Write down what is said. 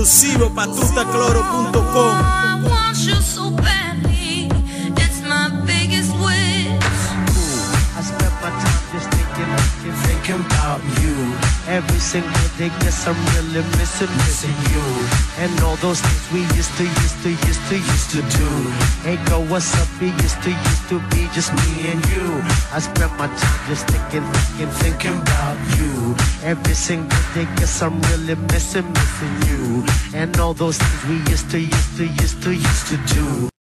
exclusivo pa' tutacloro.com. I want you so badly, it's my biggest wish. I spend my time just thinking about you. Every single day, guess I'm really missing you. And all those things we used to do. Hey girl, what's up? We used to be just me and you. I spend my time just thinking about you. Every single day, guess I'm really missing you. And all those things we used to do.